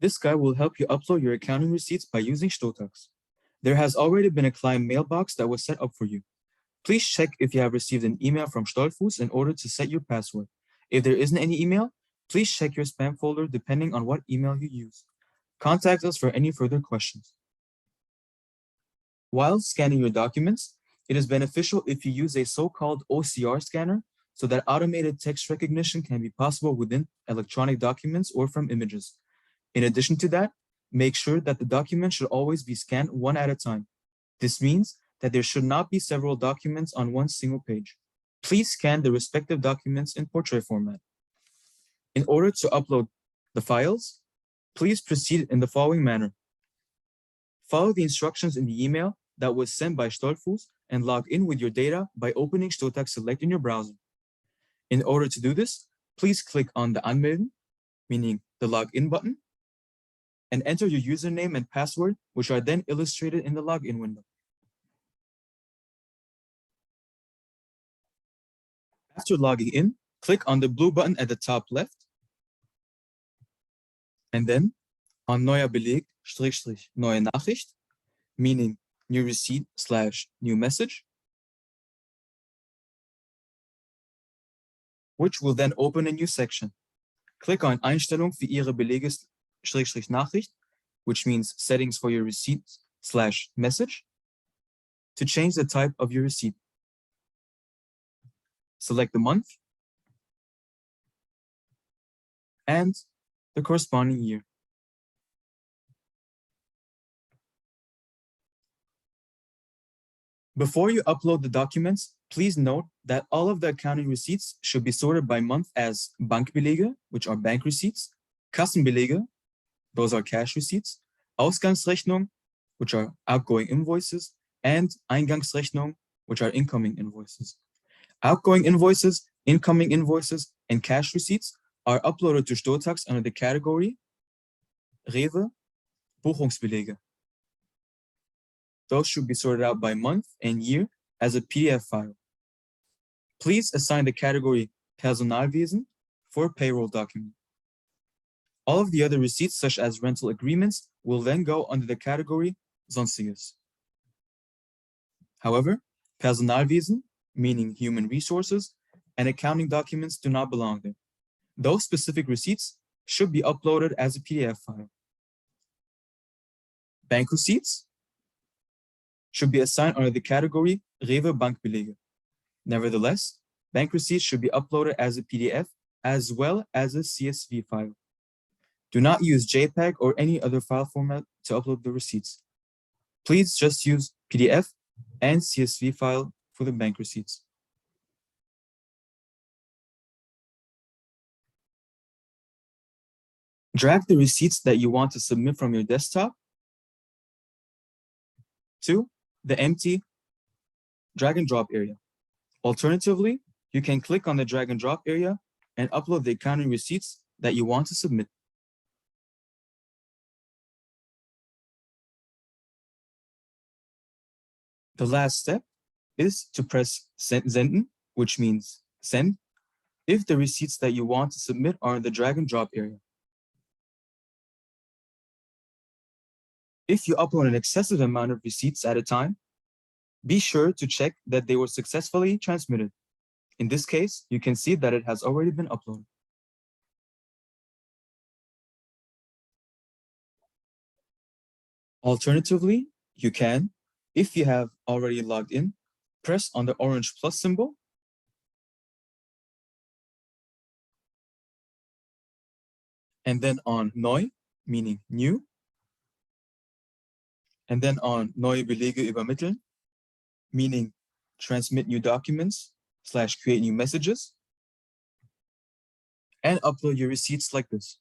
This guide will help you upload your accounting receipts by using Stotax. There has already been a client mailbox that was set up for you. Please check if you have received an email from Stolfuß in order to set your password. If there isn't any email, please check your spam folder depending on what email you use. Contact us for any further questions. While scanning your documents, it is beneficial if you use a so-called OCR scanner so that automated text recognition can be possible within electronic documents or from images. In addition to that, make sure that the document should always be scanned one at a time. This means that there should not be several documents on one single page. Please scan the respective documents in portrait format. In order to upload the files, please proceed in the following manner. Follow the instructions in the email that was sent by Stolfuß and log in with your data by opening Stotax Select in your browser. In order to do this, please click on the Anmelden, meaning the login button, and enter your username and password, which are then illustrated in the login window. After logging in, click on the blue button at the top left, and then on Neuer Beleg / Neue Nachricht, meaning new receipt / new message, which will then open a new section. Click on Einstellung für Ihre Belege / Nachricht, which means settings for your receipt / message, to change the type of your receipt. Select the month and the corresponding year. Before you upload the documents, please note that all of the accounting receipts should be sorted by month as Bankbelege, which are bank receipts, Kassenbelege, those are cash receipts, Ausgangsrechnung, which are outgoing invoices, and Eingangsrechnung, which are incoming invoices. Outgoing invoices, incoming invoices, and cash receipts are uploaded to Stotax under the category Rewe Buchungsbelege. Those should be sorted out by month and year as a PDF file. Please assign the category Personalwesen for payroll document. All of the other receipts, such as rental agreements, will then go under the category Sonstiges. However, Personalwesen, meaning human resources, and accounting documents do not belong there. Those specific receipts should be uploaded as a PDF file. Bank receipts should be assigned under the category Rewe Bankbelege. Nevertheless, bank receipts should be uploaded as a PDF as well as a CSV file. Do not use JPEG or any other file format to upload the receipts. Please just use PDF and CSV file for the bank receipts. Drag the receipts that you want to submit from your desktop to the empty drag and drop area. Alternatively, you can click on the drag and drop area and upload the accounting receipts that you want to submit. The last step is to press Senden, which means send, if the receipts that you want to submit are in the drag and drop area. If you upload an excessive amount of receipts at a time, be sure to check that they were successfully transmitted. In this case, you can see that it has already been uploaded. Alternatively, you can, if you have already logged in, press on the orange plus symbol and then on Neu, meaning new, and then on Neue Belege übermitteln, meaning transmit new documents / create new messages, and upload your receipts like this.